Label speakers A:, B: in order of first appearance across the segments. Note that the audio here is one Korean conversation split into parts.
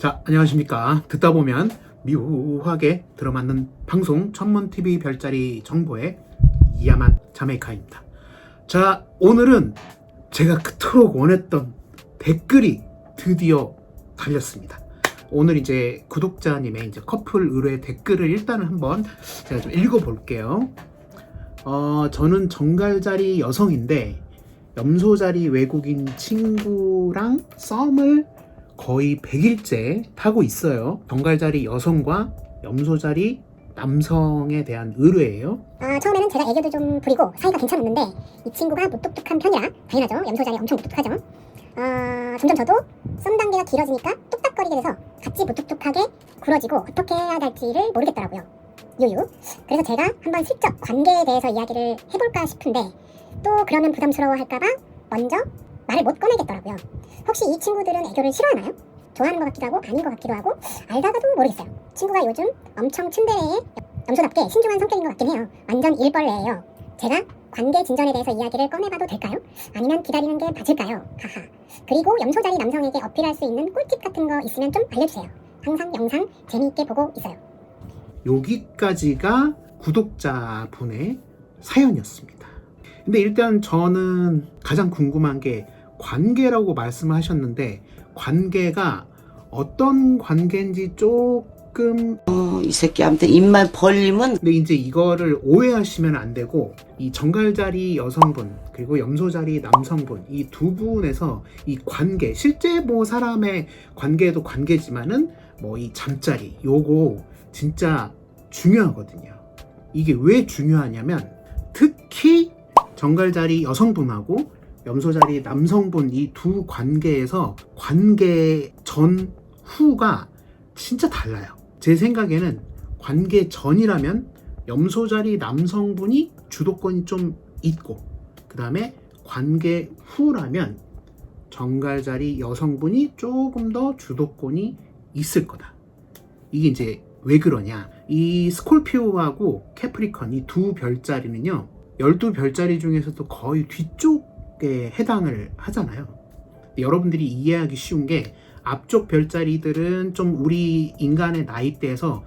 A: 자, 안녕하십니까. 듣다 보면 묘하게 들어맞는 방송 천문TV 별자리 정보의 이야만 자메이카입니다. 자, 오늘은 제가 그토록 원했던 댓글이 드디어 달렸습니다. 오늘 이제 구독자님의 이제 커플 의뢰 댓글을 일단은 한번 제가 좀 읽어볼게요. 저는 정갈자리 여성인데 염소자리 외국인 친구랑 썸을 거의 100일째 타고 있어요. 정갈자리 여성과 염소자리 남성에 대한 의뢰예요.
B: 처음에는 제가 애교도 좀 부리고 사이가 괜찮았는데 이 친구가 무뚝뚝한 편이라 당연하죠. 염소자리 엄청 무뚝뚝하죠. 점점 저도 썸 단계가 길어지니까 뚝딱거리게 돼서 같이 무뚝뚝하게 굴어지고 어떻게 해야 할지를 모르겠더라고요. 유유. 그래서 제가 한번 슬쩍 관계에 대해서 이야기를 해볼까 싶은데 또 그러면 부담스러워할까봐 먼저 말을 못 꺼내겠더라고요. 혹시 이 친구들은 애교를 싫어하나요? 좋아하는 것 같기도 하고 아닌 것 같기도 하고 알다가도 모르겠어요. 친구가 요즘 엄청 츤데레에 염소답게 신중한 성격인 것 같긴 해요. 완전 일벌레예요. 제가 관계 진전에 대해서 이야기를 꺼내봐도 될까요? 아니면 기다리는 게 맞을까요? 하하. 그리고 염소자리 남성에게 어필할 수 있는 꿀팁 같은 거 있으면 좀 알려주세요. 항상 영상 재미있게 보고 있어요.
A: 여기까지가 구독자분의 사연이었습니다. 근데 일단 저는 가장 궁금한 게 관계라고 말씀하셨는데 관계가 어떤 관계인지 조금
C: 이 새끼한테 입만 벌리면
A: 근데 이제 이거를 오해하시면 안 되고 이 정갈자리 여성분 그리고 염소자리 남성분 이 두 분에서 이 관계 실제 뭐 사람의 관계도 관계지만은 뭐 이 잠자리 요거 진짜 중요하거든요. 이게 왜 중요하냐면 특히 정갈자리 여성분하고 염소자리 남성분 이 두 관계에서 관계 전 후가 진짜 달라요. 제 생각에는 관계 전이라면 염소자리 남성분이 주도권이 좀 있고 그 다음에 관계 후라면 정갈자리 여성분이 조금 더 주도권이 있을 거다. 이게 이제 왜 그러냐, 이 스콜피오하고 캐프리컨 이 두 별자리는요 12별자리 중에서도 거의 뒤쪽에 해당을 하잖아요. 여러분들이 이해하기 쉬운 게 앞쪽 별자리들은 좀 우리 인간의 나이대에서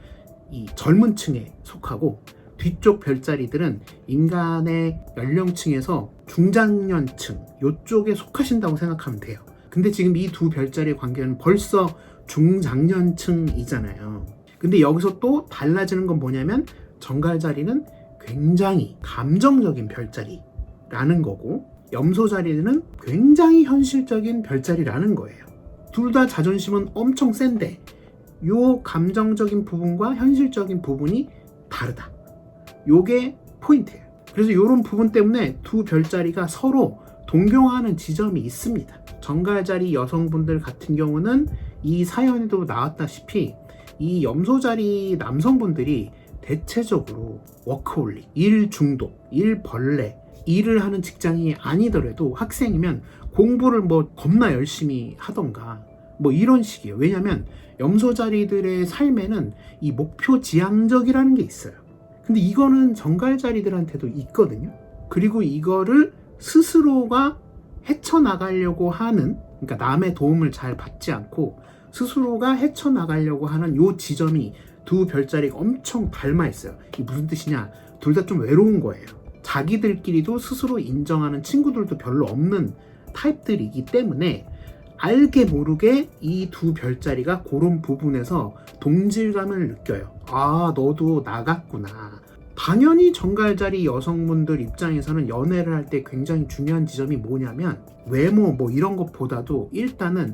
A: 이 젊은 층에 속하고 뒤쪽 별자리들은 인간의 연령층에서 중장년층 요쪽에 속하신다고 생각하면 돼요. 근데 지금 이 두 별자리의 관계는 벌써 중장년층이잖아요. 근데 여기서 또 달라지는 건 뭐냐면 정갈자리는 굉장히 감정적인 별자리라는 거고 염소자리는 굉장히 현실적인 별자리라는 거예요. 둘 다 자존심은 엄청 센데 요 감정적인 부분과 현실적인 부분이 다르다. 요게 포인트예요. 그래서 요런 부분 때문에 두 별자리가 서로 동경하는 지점이 있습니다. 정갈자리 여성분들 같은 경우는 이 사연에도 나왔다시피 이 염소자리 남성분들이 대체적으로 워크홀릭, 일 중독, 일 벌레, 일을 하는 직장이 아니더라도 학생이면 공부를 뭐 겁나 열심히 하던가 뭐 이런 식이에요. 왜냐면 염소자리들의 삶에는 이 목표 지향적이라는 게 있어요. 근데 이거는 정갈자리들한테도 있거든요. 그리고 이거를 스스로가 헤쳐나가려고 하는, 그러니까 남의 도움을 잘 받지 않고 스스로가 헤쳐나가려고 하는 요 지점이 두 별자리가 엄청 닮아 있어요. 이게 무슨 뜻이냐, 둘 다 좀 외로운 거예요. 자기들끼리도 스스로 인정하는 친구들도 별로 없는 타입들이기 때문에 알게 모르게 이 두 별자리가 그런 부분에서 동질감을 느껴요. 아, 너도 나갔구나. 당연히 정갈자리 여성분들 입장에서는 연애를 할 때 굉장히 중요한 지점이 뭐냐면 외모 뭐 이런 것보다도 일단은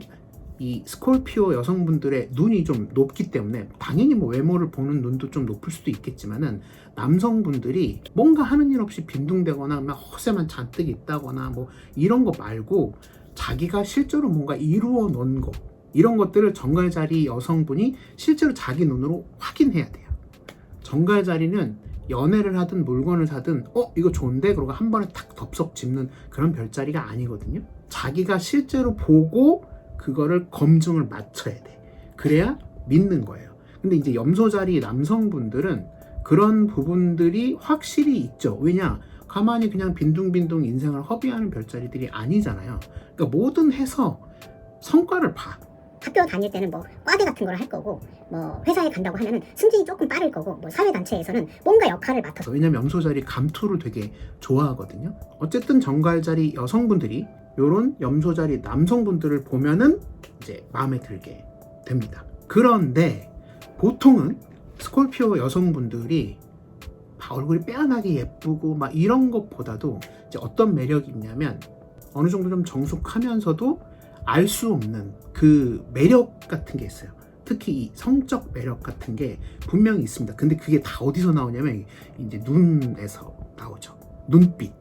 A: 이 스콜피오 여성분들의 눈이 좀 높기 때문에 당연히 뭐 외모를 보는 눈도 좀 높을 수도 있겠지만은 남성분들이 뭔가 하는 일 없이 빈둥대거나 막 허세만 잔뜩 있다거나 뭐 이런 거 말고 자기가 실제로 뭔가 이루어 놓은 거 이런 것들을 정갈자리 여성분이 실제로 자기 눈으로 확인해야 돼요. 정갈자리는 연애를 하든 물건을 사든 이거 좋은데 그러고 한 번에 탁 덥석 집는 그런 별자리가 아니거든요. 자기가 실제로 보고 그거를 검증을 맞춰야 돼. 그래야 믿는 거예요. 근데 이제 염소자리 남성분들은 그런 부분들이 확실히 있죠. 왜냐? 가만히 그냥 빈둥빈둥 인생을 허비하는 별자리들이 아니잖아요. 그러니까 뭐든 해서 성과를 봐.
B: 학교 다닐 때는 뭐 과대 같은 걸 할 거고 뭐 회사에 간다고 하면은 승진이 조금 빠를 거고 뭐 사회단체에서는 뭔가 역할을 맡아서
A: 왜냐면 염소자리 감투를 되게 좋아하거든요. 어쨌든 정갈자리 여성분들이 요런 염소자리 남성분들을 보면은 이제 마음에 들게 됩니다. 그런데 보통은 스콜피오 여성분들이 막 얼굴이 빼어나게 예쁘고 막 이런 것보다도 이제 어떤 매력이 있냐면 어느 정도 좀 정숙하면서도 알 수 없는 그 매력 같은 게 있어요. 특히 이 성적 매력 같은 게 분명히 있습니다. 근데 그게 다 어디서 나오냐면 이제 눈에서 나오죠. 눈빛.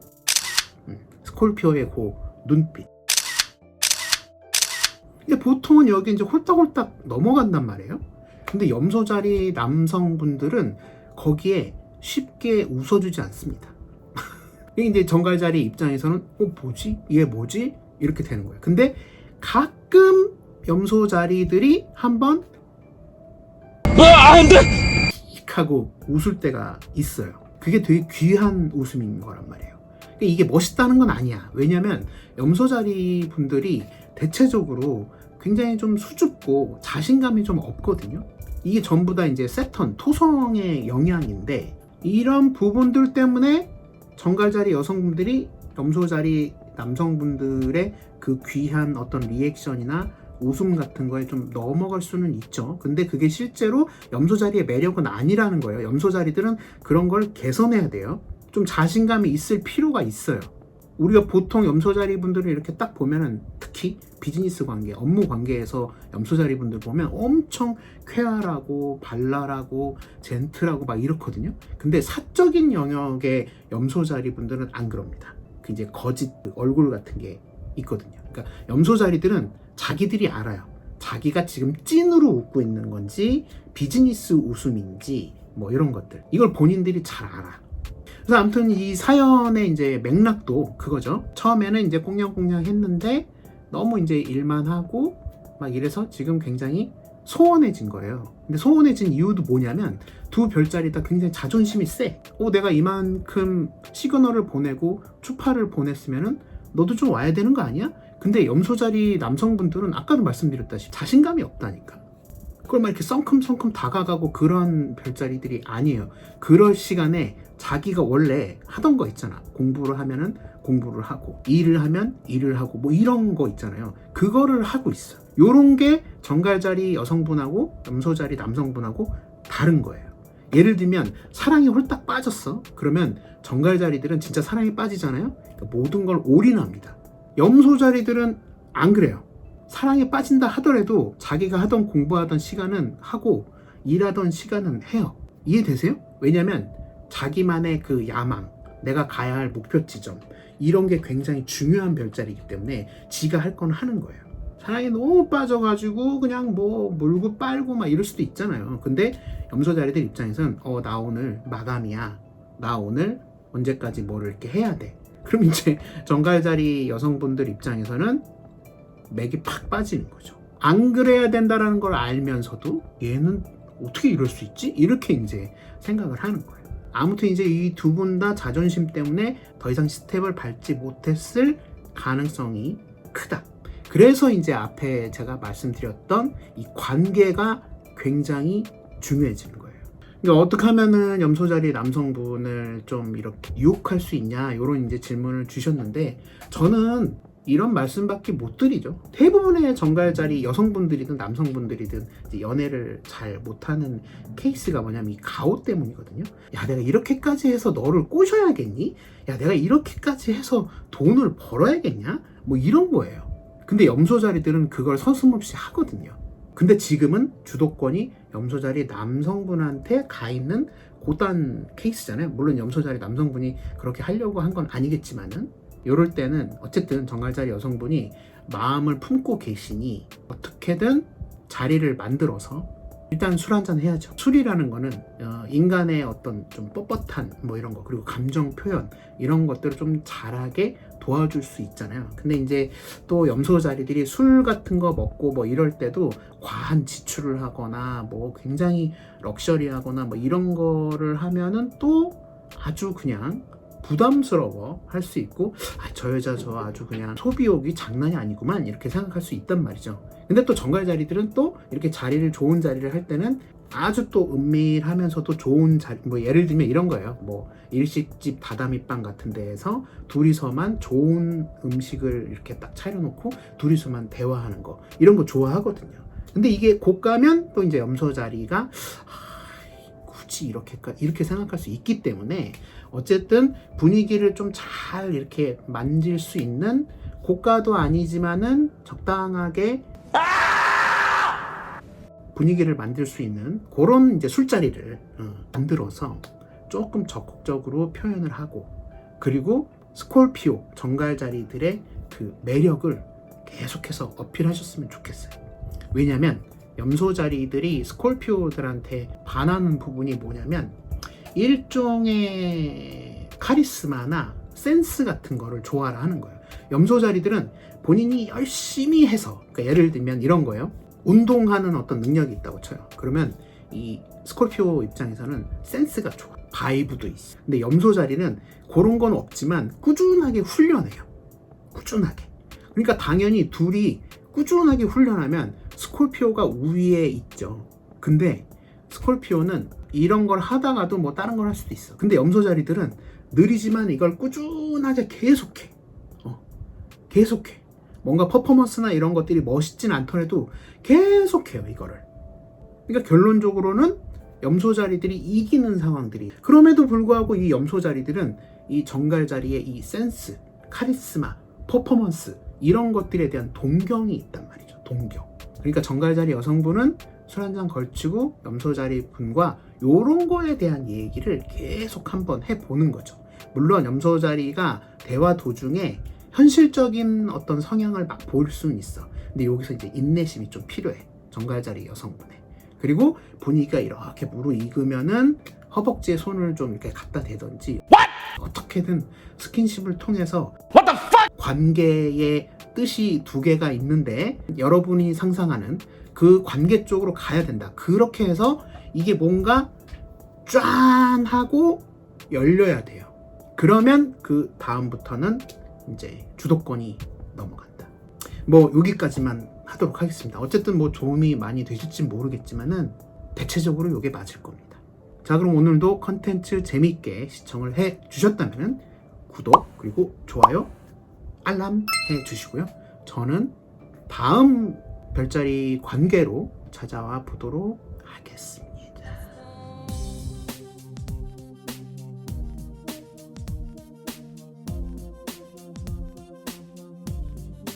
A: 스콜피오의 그 눈빛. 근데 보통은 여기 이제 홀딱홀딱 넘어간단 말이에요. 근데 염소자리 남성분들은 거기에 쉽게 웃어주지 않습니다. 이게 이제 정갈자리 입장에서는 뭐지? 얘 뭐지? 이렇게 되는 거예요. 근데 가끔 염소자리들이 한번 킥 하고 웃을 때가 있어요. 그게 되게 귀한 웃음인 거란 말이에요. 근데 이게 멋있다는 건 아니야. 왜냐면 염소자리 분들이 대체적으로 굉장히 좀 수줍고 자신감이 좀 없거든요. 이게 전부 다 이제 세턴, 토성의 영향인데 이런 부분들 때문에 정갈자리 여성분들이 염소자리 남성분들의 그 귀한 어떤 리액션이나 웃음 같은 거에 좀 넘어갈 수는 있죠. 근데 그게 실제로 염소자리의 매력은 아니라는 거예요. 염소자리들은 그런 걸 개선해야 돼요. 좀 자신감이 있을 필요가 있어요. 우리가 보통 염소자리 분들을 이렇게 딱 보면은 특히 비즈니스 관계, 업무 관계에서 염소자리 분들 보면 엄청 쾌활하고 발랄하고 젠틀하고 막 이렇거든요. 근데 사적인 영역의 염소자리 분들은 안 그럽니다. 그 이제 거짓 얼굴 같은 게 있거든요. 그러니까 염소자리들은 자기들이 알아요. 자기가 지금 찐으로 웃고 있는 건지 비즈니스 웃음인지 뭐 이런 것들. 이걸 본인들이 잘 알아. 그래서 아무튼 이 사연의 이제 맥락도 그거죠. 처음에는 이제 꽁냥꽁냥 했는데 너무 이제 일만 하고 막 이래서 지금 굉장히 소원해진 거예요. 근데 소원해진 이유도 뭐냐면 두 별자리 다 굉장히 자존심이 세. 내가 이만큼 시그널을 보내고 추파를 보냈으면은 너도 좀 와야 되는 거 아니야? 근데 염소자리 남성분들은 아까도 말씀드렸다시피 자신감이 없다니까. 그걸 막 이렇게 썬큼썬큼 다가가고 그런 별자리들이 아니에요. 그럴 시간에 자기가 원래 하던 거 있잖아. 공부를 하면은 공부를 하고 일을 하면 일을 하고 뭐 이런 거 있잖아요. 그거를 하고 있어. 요런 게 정갈자리 여성분하고 염소자리 남성분하고 다른 거예요. 예를 들면 사랑에 홀딱 빠졌어. 그러면 정갈자리들은 진짜 사랑에 빠지잖아요. 그러니까 모든 걸 올인합니다. 염소자리들은 안 그래요. 사랑에 빠진다 하더라도 자기가 하던 공부하던 시간은 하고 일하던 시간은 해요. 이해되세요? 왜냐면 자기만의 그 야망, 내가 가야 할 목표 지점 이런 게 굉장히 중요한 별자리이기 때문에 지가 할 건 하는 거예요. 사랑에 너무 빠져가지고 그냥 뭐 물고 빨고 막 이럴 수도 있잖아요. 근데 염소자리들 입장에서는 나 오늘 마감이야. 나 오늘 언제까지 뭐를 이렇게 해야 돼. 그럼 이제 정갈자리 여성분들 입장에서는 맥이 팍 빠지는 거죠. 안 그래야 된다라는 걸 알면서도 얘는 어떻게 이럴 수 있지? 이렇게 이제 생각을 하는 거예요. 아무튼 이제 이 두 분 다 자존심 때문에 더 이상 스텝을 밟지 못했을 가능성이 크다. 그래서 이제 앞에 제가 말씀드렸던 이 관계가 굉장히 중요해지는 거예요. 그러니까 어떻게 하면은 염소자리 남성분을 좀 이렇게 유혹할 수 있냐 이런 이제 질문을 주셨는데 저는 이런 말씀밖에 못 드리죠. 대부분의 정갈자리 여성분들이든 남성분들이든 이제 연애를 잘 못하는 케이스가 뭐냐면 이 가오 때문이거든요. 야, 내가 이렇게까지 해서 너를 꼬셔야겠니? 야, 내가 이렇게까지 해서 돈을 벌어야겠냐? 뭐 이런 거예요. 근데 염소자리들은 그걸 서슴없이 하거든요. 근데 지금은 주도권이 염소자리 남성분한테 가 있는 고단 케이스잖아요. 물론 염소자리 남성분이 그렇게 하려고 한 건 아니겠지만은 이럴 때는 어쨌든 정갈자리 여성분이 마음을 품고 계시니 어떻게든 자리를 만들어서 일단 술 한잔 해야죠. 술이라는 거는 인간의 어떤 좀 뻣뻣한 뭐 이런 거 그리고 감정 표현 이런 것들을 좀 잘하게 도와줄 수 있잖아요. 근데 이제 또 염소자리들이 술 같은 거 먹고 뭐 이럴 때도 과한 지출을 하거나 뭐 굉장히 럭셔리하거나 뭐 이런 거를 하면은 또 아주 그냥 부담스러워 할 수 있고, 저 여자 저 아주 그냥 소비욕이 장난이 아니구만 이렇게 생각할 수 있단 말이죠. 근데 또 정갈 자리들은 또 이렇게 자리를 좋은 자리를 할 때는 아주 또 은밀하면서도 좋은 자리, 뭐 예를 들면 이런 거예요. 뭐 일식집 다다미빵 같은 데에서 둘이서만 좋은 음식을 이렇게 딱 차려놓고 둘이서만 대화하는 거, 이런 거 좋아하거든요. 근데 이게 곧 가면 또 이제 염소 자리가 굳이 이렇게 생각할 수 있기 때문에 어쨌든 분위기를 좀 잘 이렇게 만질 수 있는, 고가도 아니지만은 적당하게 분위기를 만들 수 있는 그런 이제 술자리를 만들어서 조금 적극적으로 표현을 하고, 그리고 스콜피오 정갈자리들의 그 매력을 계속해서 어필하셨으면 좋겠어요. 왜냐면 염소자리들이 스콜피오들한테 반하는 부분이 뭐냐면 일종의 카리스마나 센스 같은 거를 좋아라 하는 거예요. 염소자리들은 본인이 열심히 해서, 그러니까 예를 들면 이런 거예요. 운동하는 어떤 능력이 있다고 쳐요. 그러면 이 스콜피오 입장에서는 센스가 좋아, 바이브도 있어. 근데 염소 자리는 그런 건 없지만 꾸준하게 훈련해요. 꾸준하게. 그러니까 당연히 둘이 꾸준하게 훈련하면 스콜피오가 우위에 있죠. 근데 스콜피오는 이런 걸 하다가도 뭐 다른 걸 할 수도 있어. 근데 염소 자리들은 느리지만 이걸 꾸준하게 계속해. 계속해. 뭔가 퍼포먼스나 이런 것들이 멋있진 않더라도 계속해요, 이거를. 그러니까 결론적으로는 염소 자리들이 이기는 상황들이. 그럼에도 불구하고 이 염소 자리들은 이 정갈 자리의 이 센스, 카리스마, 퍼포먼스, 이런 것들에 대한 동경이 있단 말이죠. 동경. 그러니까 정갈 자리 여성분은 술 한잔 걸치고 염소 자리 분과 요런 거에 대한 얘기를 계속 한번 해보는 거죠. 물론 염소 자리가 대화 도중에 현실적인 어떤 성향을 막 보일 수는 있어. 근데 여기서 이제 인내심이 좀 필요해. 정갈자리 여성분의. 그리고 분위기가 이렇게 무르익으면은 허벅지에 손을 좀 이렇게 갖다 대던지 어떻게든 스킨십을 통해서 관계의 뜻이 두 개가 있는데 여러분이 상상하는 그 관계 쪽으로 가야 된다. 그렇게 해서 이게 뭔가 짠 하고 열려야 돼요. 그러면 그 다음부터는 이제 주도권이 넘어간다. 뭐 여기까지만 하도록 하겠습니다. 어쨌든 뭐 도움이 많이 되실지 모르겠지만은 대체적으로 이게 맞을 겁니다. 자, 그럼 오늘도 컨텐츠 재미있게 시청을 해 주셨다면 구독 그리고 좋아요, 알람 해 주시고요. 저는 다음 별자리 관계로 찾아와 보도록 하겠습니다.